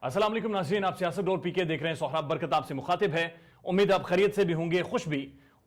अस्सलाम वालेकुम नाज़रीन, आप सियासत डॉट पीके देख रहे हैं। सोहराब बरकत आपसे मुखातिब है। उम्मीद आप खैरियत से भी होंगे, खुश भी,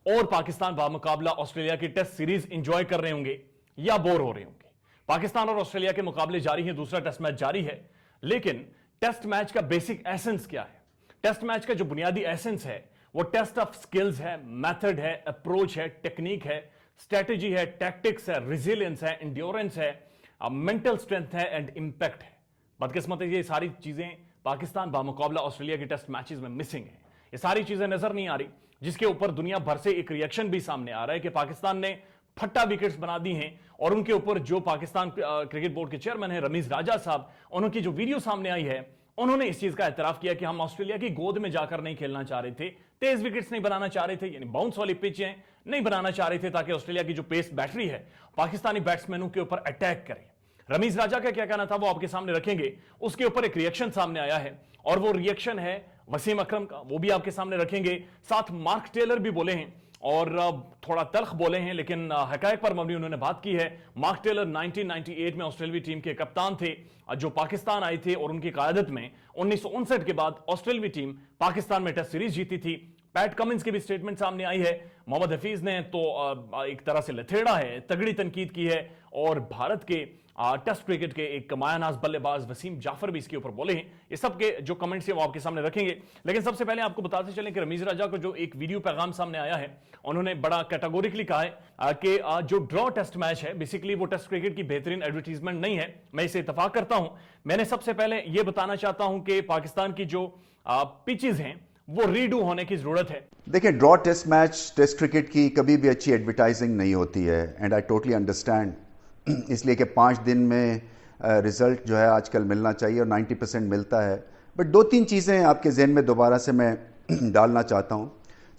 और पाकिस्तान बामुकाबला ऑस्ट्रेलिया की टेस्ट सीरीज इंजॉय कर रहे होंगे या बोर हो रहे होंगे। पाकिस्तान और ऑस्ट्रेलिया के मुकाबले जारी हैं, दूसरा टेस्ट मैच जारी है। लेकिन टेस्ट मैच का बेसिक एसेंस क्या है? टेस्ट मैच का जो बुनियादी एसेंस है वो टेस्ट ऑफ स्किल्स है, मेथड है, अप्रोच है, टेक्निक है, स्ट्रेटेजी है, टैक्टिक्स है, रिजिलियंस है, इंड्योरेंस है, मेंटल स्ट्रेंथ है एंड इंपैक्ट है। बदकिस्मत है ये सारी चीजें पाकिस्तान बामुकाबला ऑस्ट्रेलिया के टेस्ट मैचेस में मिसिंग है। ये सारी चीजें नजर नहीं आ रही, जिसके ऊपर दुनिया भर से एक रिएक्शन भी सामने आ रहा है कि पाकिस्तान ने फट्टा विकेट्स बना दी हैं। और उनके ऊपर जो पाकिस्तान क्रिकेट बोर्ड के चेयरमैन है रमीज राजा साहब, उनकी जो वीडियो सामने आई है, उन्होंने इस चीज का एतराफ किया कि हम ऑस्ट्रेलिया की गोद में जाकर नहीं खेलना चाह रहे थे, तेज विकेट्स नहीं बनाना चाह रहे थे, यानी बाउंस वाली पिचें नहीं बनाना चाह रहे थे, ताकि ऑस्ट्रेलिया की जो पेस बैटरी है पाकिस्तानी बैट्समैनों के ऊपर अटैक करे। रमीज राजा का क्या कहना था वो आपके सामने रखेंगे। उसके ऊपर एक रिएक्शन सामने आया है और वो रिएक्शन है वसीम अकरम का, वो भी आपके सामने रखेंगे। साथ मार्क टेलर भी बोले हैं और थोड़ा तल्ख बोले हैं, लेकिन हकायक पर मबनी उन्होंने बात की है। मार्क टेलर 1998 में ऑस्ट्रेलियाई टीम के कप्तान थे जो पाकिस्तान आए थे, और उनकी क़यादत में 1959 के बाद ऑस्ट्रेलियाई टीम पाकिस्तान में टेस्ट सीरीज जीती थी। पैट कमिंस की भी स्टेटमेंट सामने आई है। मोहम्मद हफीज ने तो एक तरह से लथेड़ा है, तगड़ी तनकीद की है, और भारत के टेस्ट क्रिकेट के एक मायानाज बल्लेबाज वसीम जाफर भी इसके ऊपर बोले हैं। ये सब के जो कमेंट्स हैं वो आपके सामने रखेंगे। लेकिन सबसे पहले आपको बताते चलें कि रमीज राजा को जो एक वीडियो पैगाम सामने आया है, उन्होंने बड़ा कैटेगोरिकली कहा है कि जो ड्रॉ टेस्ट मैच है बेसिकली वो टेस्ट क्रिकेट की बेहतरीन एडवर्टीजमेंट नहीं है। मैं इसे इत्तेफाक करता हूं। मैंने सबसे पहले यह बताना चाहता हूं कि पाकिस्तान की जो पिचेस हैं वो रीडू होने की जरूरत है। देखिए, draw test match test cricket की कभी भी अच्छी एडवर्टाइजिंग नहीं होती है, एंड आई टोटली अंडरस्टैंड। इसलिए कि 5 दिन में रिजल्ट जो है आजकल मिलना चाहिए और 90% मिलता है। बट 2-3 चीज़ें आपके जहन में दोबारा से मैं डालना चाहता हूँ।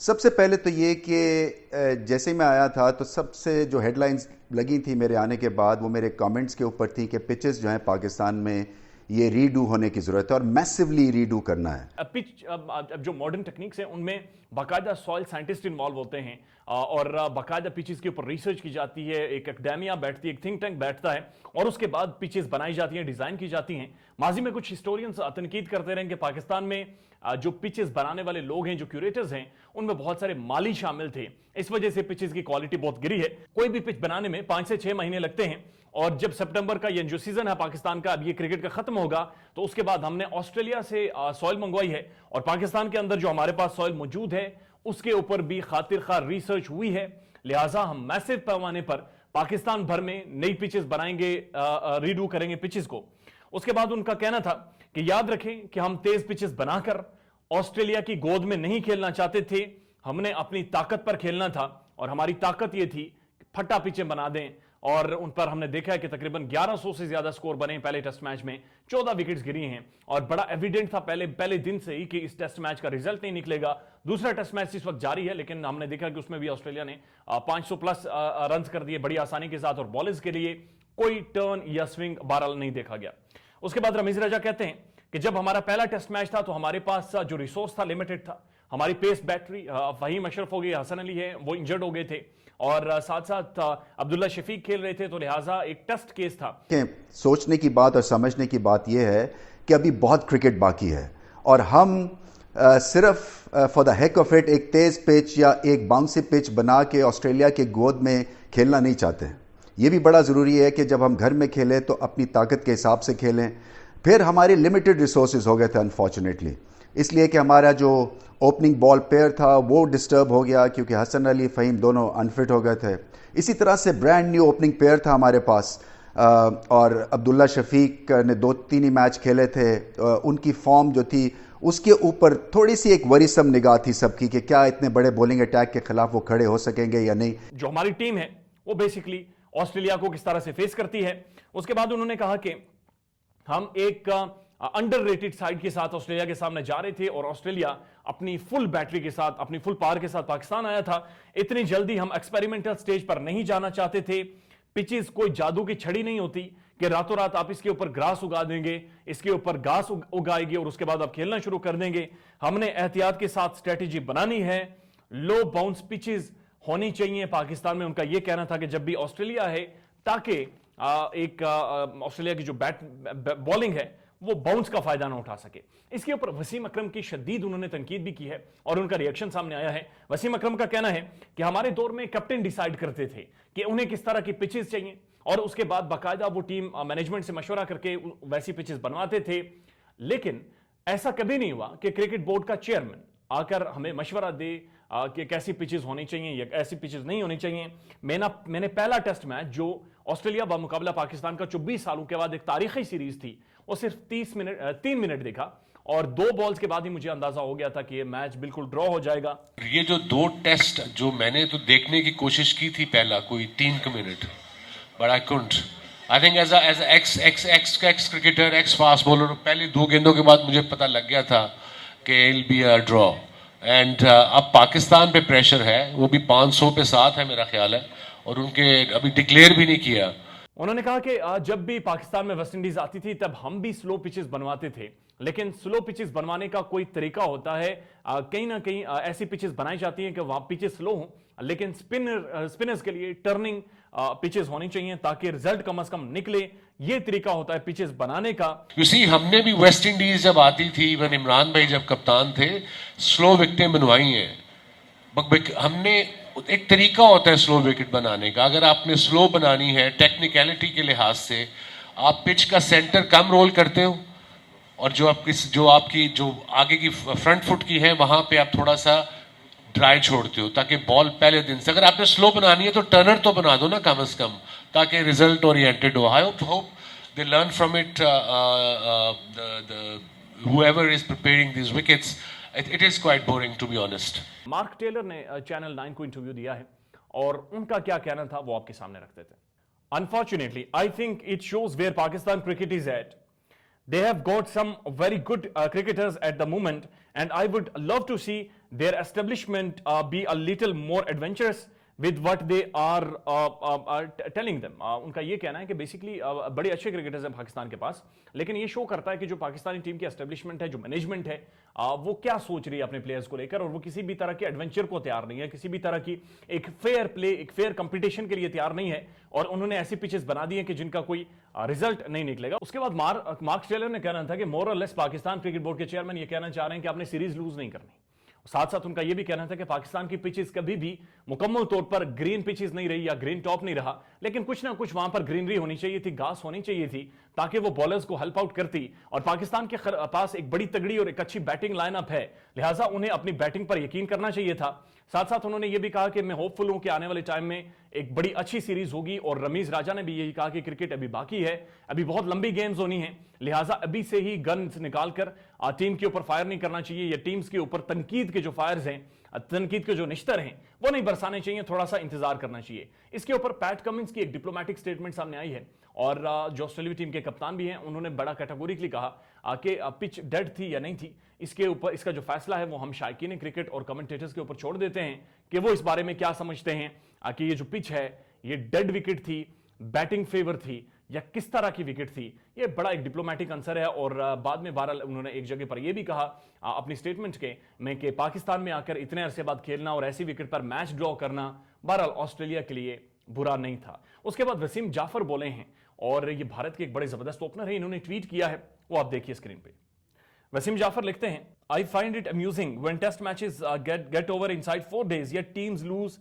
सबसे पहले तो ये कि जैसे ही मैं आया था तो सबसे जो हेडलाइंस लगी थी मेरे आने के बाद वो मेरे कमेंट्स के ऊपर थी कि पिचेस जो हैं पाकिस्तान में ये रीडू होने की जरूरत है और मैसिवली रीडू करना है। पिच अब जो मॉडर्न टेक्निक्स हैं उनमें बाकायदा सॉइल साइंटिस्ट इन्वॉल्व होते हैं और बाकायदा पिचेस के ऊपर रिसर्च की जाती है। एक एकेडमिया बैठती है, एक थिंक टैंक बैठता है, और उसके बाद पिचेस बनाई जाती हैं, डिजाइन की जाती हैं। माजी में कुछ हिस्टोरियंस तनकीद करते रहे कि पाकिस्तान में जो पिचेस बनाने वाले लोग हैं, जो क्यूरेटर्स हैं, उनमें बहुत सारे माली शामिल थे। इस वजह से पिचेस की क्वालिटी बहुत गिरी है। कोई भी पिच बनाने में 5 से 6 महीने लगते हैं, और जब सितंबर का ये जो सीजन है पाकिस्तान का, अब ये क्रिकेट का खत्म होगा, तो उसके बाद हमने ऑस्ट्रेलिया से सॉइल मंगवाई है, और पाकिस्तान के अंदर जो हमारे पास सॉइल मौजूद है उसके ऊपर भी खातिर खा रिसर्च हुई है। लिहाजा हम मैसिव पैमाने पर पाकिस्तान भर में नई पिचेस बनाएंगे, रीडू करेंगे पिचेस को। उसके बाद उनका कहना था कि याद रखें कि हम तेज पिचेस बनाकर ऑस्ट्रेलिया की गोद में नहीं खेलना चाहते थे, हमने अपनी ताकत पर खेलना था, और हमारी ताकत यह थी कि फटा पिचें बना दें। और उन पर हमने देखा है कि तकरीबन 1100 से ज्यादा स्कोर बने पहले टेस्ट मैच में, 14 विकेट्स गिरी हैं, और बड़ा एविडेंट था पहले दिन से ही कि इस टेस्ट मैच का रिजल्ट नहीं निकलेगा। दूसरा टेस्ट मैच इस वक्त जारी है, लेकिन हमने देखा कि उसमें भी ऑस्ट्रेलिया ने 500 प्लस रन कर दिए बड़ी आसानी के साथ, और बॉलर्स के लिए कोई टर्न या स्विंग बहरहाल नहीं देखा गया। उसके बाद रमीज राजा कहते हैं कि जब हमारा पहला टेस्ट मैच था तो हमारे पास जो रिसोर्स था लिमिटेड था। हमारी पेस बैटरी फहीम अशरफ हो गई, हसन अली है, वो इंजर्ड हो गए थे, और साथ साथ अब्दुल्ला शफीक खेल रहे थे, तो लिहाजा एक टेस्ट केस था। सोचने की बात और समझने की बात यह है कि अभी बहुत क्रिकेट बाकी है, और हम सिर्फ for the heck of it एक तेज पिच या एक बाउंसी पिच बना के ऑस्ट्रेलिया के गोद में खेलना नहीं चाहते। ये भी बड़ा ज़रूरी है कि जब हम घर में खेलें तो अपनी ताकत के हिसाब से खेलें। फिर हमारे लिमिटेड रिसोर्सेज हो गए थे अनफॉर्चुनेटली, इसलिए कि हमारा जो ओपनिंग बॉल पेयर था वो डिस्टर्ब हो गया, क्योंकि हसन अली फ़हीम दोनों अनफिट हो गए थे। इसी तरह से ब्रांड न्यू ओपनिंग पेयर था हमारे पास, और अब्दुल्ला शफीक ने 2-3 ही मैच खेले थे। उनकी फॉर्म जो थी उसके ऊपर थोड़ी सी एक वरीसम निगाह थी सबकी कि क्या इतने बड़े बॉलिंग अटैक के खिलाफ वो खड़े हो सकेंगे या नहीं। जो हमारी टीम है वो बेसिकली ऑस्ट्रेलिया को किस तरह से फेस करती है। उसके बाद उन्होंने कहा कि हम एक अंडररेटेड साइड के साथ ऑस्ट्रेलिया के सामने जा रहे थे, और ऑस्ट्रेलिया अपनी फुल बैटरी के साथ, अपनी फुल पावर के साथ पाकिस्तान आया था। इतनी जल्दी हम एक्सपेरिमेंटल स्टेज पर नहीं जाना चाहते थे। पिचेस कोई जादू की छड़ी नहीं होती कि रातों रात आप इसके ऊपर ग्रास उगा देंगे, इसके ऊपर घास उगाएगी और उसके बाद आप खेलना शुरू कर देंगे। हमने एहतियात के साथ स्ट्रेटेजी बनानी है। लो बाउंस पिचेस होनी चाहिए पाकिस्तान में। उनका यह कहना था कि जब भी ऑस्ट्रेलिया है, ताकि एक ऑस्ट्रेलिया की जो बॉलिंग है वो बाउंस का फायदा ना उठा सके। इसके ऊपर वसीम अकरम की शदीद उन्होंने तनकीद भी की है और उनका रिएक्शन सामने आया है। वसीम अकरम का कहना है कि हमारे दौर में कैप्टन डिसाइड करते थे कि उन्हें किस तरह की पिचेस चाहिए और उसके बाद बाकायदा वो टीम मैनेजमेंट से मशवरा करके वैसी पिचेस बनवाते थे। लेकिन ऐसा कभी नहीं हुआ कि क्रिकेट बोर्ड का चेयरमैन आकर हमें मशवरा दे कि कैसी पिचेस होनी चाहिए या ऐसी पिचेस नहीं होनी चाहिए। मैंने पहला टेस्ट मैच जो ऑस्ट्रेलिया बामुकाबला पाकिस्तान का 24 सालों के बाद एक तारीखी सीरीज थी, वो सिर्फ 3 मिनट देखा और 2 बॉल्स के बाद ही मुझे अंदाजा हो गया था कि ये मैच बिल्कुल ड्रॉ हो जाएगा। ये जो 2 टेस्ट जो मैंने तो देखने की कोशिश की थी, पहला कोई 3 minute, but I couldn't. I think as ex cricketer, ex fast bowler, पहले 2 गेंदों के बाद मुझे पता लग गया था कि it will be a draw. And अब पाकिस्तान पे प्रेशर है, वो भी 500 पे 7 है मेरा ख्याल है, और उनके अभी डिक्लेयर भी नहीं किया। उन्होंने कहा कि जब भी पाकिस्तान में वेस्ट इंडीज आती थी तब हम भी स्लो पिचेस बनवाते थे, लेकिन स्लो पिचेस बनवाने का कोई तरीका होता है। कहीं ना कहीं ऐसी पिचेस बनाई जाती हैं कि वहां पिचेस स्लो हों, लेकिन स्पिनर्स के लिए टर्निंग पिचेस होनी चाहिए ताकि रिजल्ट कम से कम निकले। ये तरीका होता है पिचेस बनाने का। You see, हमने भी वेस्ट इंडीज जब आती थी, इवन इमरान भाई जब कप्तान थे, स्लो विकेटें बनवाई हैं। हमने एक तरीका होता है स्लो विकेट बनाने का। अगर आपने स्लो बनानी है टेक्निकलिटी के लिहाज से, आप पिच का सेंटर कम रोल करते हो और जो आपकी जो आगे की फ्रंट फुट की है वहां पे आप थोड़ा सा ड्राई छोड़ते हो ताकि बॉल पहले दिन से, अगर आपने स्लो बनानी है तो टर्नर तो बना दो ना कम से कम, ताकि रिजल्ट ओरिएंटेड हो। I hope they learn from it, whoever is preparing these wickets. It is quite boring to be honest. Mark Taylor ने चैनल 9 को इंटरव्यू दिया है और उनका क्या कहना था वो आपके सामने रखते थे। Unfortunately, I think it shows where Pakistan cricket is at. They have got some very good cricketers at the moment, and I would love to see their establishment be a little more adventurous with what they are telling them. उनका ये कहना है कि basically बड़े अच्छे cricketers हैं पाकिस्तान के पास, लेकिन ये शो करता है कि जो पाकिस्तानी टीम की एस्टेब्लिशमेंट है, जो मैनेजमेंट है, वो क्या सोच रही है अपने प्लेयर्स को लेकर, और वो किसी भी तरह के एडवेंचर को तैयार नहीं है, किसी भी तरह की एक फेयर प्ले, एक फेयर कंपटीशन के लिए तैयार नहीं है, और उन्होंने ऐसी पिचेस बना दी है कि जिनका कोई रिजल्ट नहीं निकलेगा। उसके बाद मार्क टेलर ने कहना था कि मोर और लेस पाकिस्तान क्रिकेट बोर्ड के चेयरमैन ये कहना चाह रहे हैं कि आपने सीरीज लूज नहीं करनी। साथ साथ उनका यह भी कहना था कि पाकिस्तान की पिचेस कभी भी मुकम्मल तौर पर ग्रीन पिचेस नहीं रही या ग्रीन टॉप नहीं रहा, लेकिन कुछ ना कुछ वहां पर ग्रीनरी होनी चाहिए थी, घास होनी चाहिए थी, ताकि वो बॉलर्स को हेल्प आउट करती। और पाकिस्तान के पास एक बड़ी तगड़ी और एक अच्छी बैटिंग लाइनअप है, लिहाजा उन्हें अपनी बैटिंग पर यकीन करना चाहिए था। साथ साथ उन्होंने ये भी कहा कि मैं होपफुल हूं कि आने वाले टाइम में एक बड़ी अच्छी सीरीज होगी, और रमीज राजा ने भी यही कहा कि क्रिकेट अभी बाकी है, अभी बहुत लंबी गेम्स होनी है, लिहाजा अभी से ही गन्स निकालकर टीम के ऊपर फायर नहीं करना चाहिए, या टीम्स के ऊपर तनकीद के जो फायर्स हैं, तनकीद के जो निश्तर हैं, वो नहीं बरसाने चाहिए, थोड़ा सा इंतजार करना चाहिए। इसके ऊपर पैट कमिंस की एक डिप्लोमेटिक स्टेटमेंट सामने आई है, और जो ऑस्ट्रेलिया टीम के कप्तान भी हैं उन्होंने बड़ा कैटेगोरिकली कहा कि पिच डेड थी या नहीं थी, इसके ऊपर इसका जो फैसला है वो हम शायकीन क्रिकेट और कमेंटेटर्स के ऊपर छोड़ देते हैं कि वो इस बारे में क्या समझते हैं कि ये जो पिच है ये डेड विकेट थी, बैटिंग फेवर थी, या किस तरह की विकेट थी। ये बड़ा एक डिप्लोमेटिक आंसर है। और बाद में बहरहाल उन्होंने एक जगह पर यह भी कहा अपनी स्टेटमेंट के में कि पाकिस्तान में आकर इतने अरसे बाद खेलना और ऐसी विकेट पर मैच ड्रॉ करना बहरहाल ऑस्ट्रेलिया के लिए बुरा नहीं था। उसके बाद वसीम जाफर बोले हैं, और ये भारत के एक बड़े जबरदस्त ओपनर है, इन्होंने ट्वीट किया है, वो आप देखिए स्क्रीन पे। वसीम जाफर लिखते हैं, I find it amusing when test matches get over inside 4 days, yet teams lose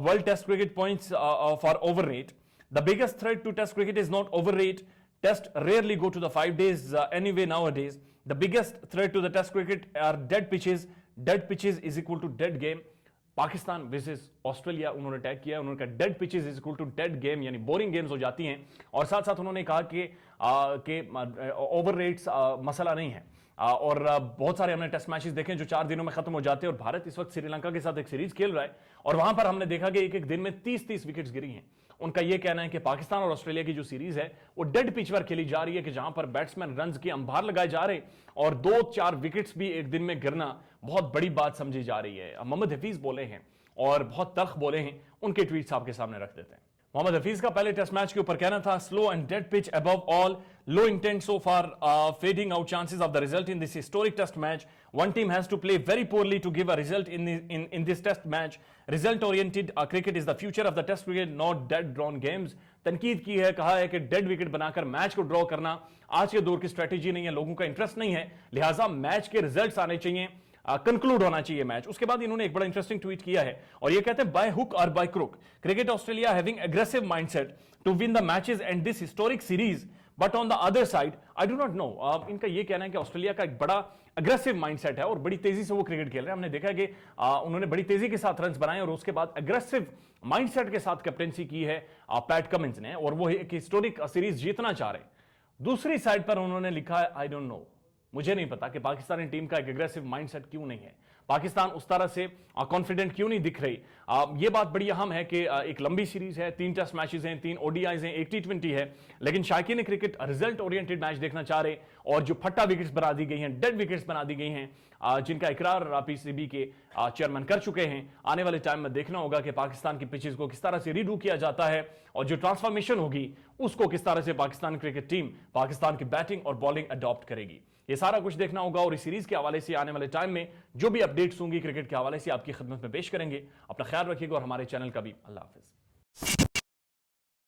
world test cricket points for overrate. The biggest threat to test cricket is not overrate. Test rarely go to the 5 days anyway nowadays. The biggest threat to the test cricket are dead pitches. Dead pitches is equal to dead game. Pakistan versus Australia उन्होंने tag किया, उन्होंने कहा dead pitches is equal to dead game, यानी boring games हो जाती हैं। और साथ साथ उन्होंने कहा कि ओवर रेट्स मसला नहीं है, और बहुत सारे हमने टेस्ट मैचेस देखे जो 4 दिनों में खत्म हो जाते हैं, और भारत इस वक्त श्रीलंका के साथ एक सीरीज खेल रहा है, और वहां पर हमने देखा कि एक एक दिन में 30-30 विकेट्स गिरी हैं। उनका यह कहना है कि पाकिस्तान और ऑस्ट्रेलिया की जो सीरीज है वो डेड पिच पर खेली जा रही है, कि जहां पर बैट्समैन रन्स की अंबार लगाए जा रहे, और 2-4 विकेट्स भी एक दिन में गिरना बहुत बड़ी बात समझी जा रही है। मोहम्मद हफीज बोले हैं और बहुत तल्ख बोले हैं, उनके ट्वीट्स आपके सामने रख देते हैं। मोहम्मद हफीज का पहले टेस्ट मैच के ऊपर कहना था, slow and dead pitch above all, low intent so far, fading out chances of the result in this historic test match. One team has to play very poorly to give a result in this test match. Result oriented cricket is the future of the test cricket, not dead drawn games. तनकीद की है, कहा है कि dead wicket बनाकर match को draw करना आज के दौर की स्ट्रेटेजी नहीं है, लोगों का इंटरेस्ट नहीं है, लिहाजा मैच के रिजल्ट्स आने चाहिए, कंक्लूड होना चाहिए मैच. उसके बाद इन्होंने एक बड़ा इंटरेस्टिंग ट्वीट किया है और ये कहते हैं, बाय हुक और by crook cricket Australia having aggressive mindset to win the matches and this historic series, but on the other side I do not know. इनका ये कहना है कि ऑस्ट्रेलिया का एक बड़ा अग्रेसिव माइंडसेट है और बड़ी तेजी से वो क्रिकेट खेल रहे हैं. हमने देखा है कि उन्होंने बड़ी तेजी के साथ रन्स बनाए और उसके बाद अग्रेसिव माइंडसेट के साथ कैप्टेंसी की है पैट कमिंस ने और वो एक हिस्टोरिक सीरीज जीतना चाह रहे. दूसरी साइड पर उन्होंने लिखा है, आई डोंट नो, मुझे नहीं पता कि पाकिस्तानी टीम का एक एग्रेसिव माइंडसेट क्यों नहीं है, पाकिस्तान उस तरह से कॉन्फिडेंट क्यों नहीं दिख रही. यह बात बड़ी अहम है कि एक लंबी सीरीज है, 3 टेस्ट मैचेस हैं, 3 ओडीआईज हैं, 1 T20 है, लेकिन शायकीन क्रिकेट रिजल्ट ओरिएंटेड मैच देखना चाह रहे और जो फट्टा विकेट्स बना दी गई हैं, डेड विकेट्स बना दी गई हैं, जिनका इकरार पीसीबी के चेयरमैन कर चुके हैं. आने वाले टाइम में देखना होगा कि पाकिस्तान की पिचेस को किस तरह से रीडू किया जाता है और जो ट्रांसफॉर्मेशन होगी उसको किस तरह से पाकिस्तान क्रिकेट टीम पाकिस्तान की बैटिंग और बॉलिंग अडॉप्ट करेगी. ये सारा कुछ देखना होगा और इस सीरीज के हवाले से आने वाले टाइम में जो भी अपडेट्स होंगी क्रिकेट के हवाले से आपकी खिदमत में पेश करेंगे. अपना ख्याल रखिएगा और हमारे चैनल का भी. अल्लाह हाफिज.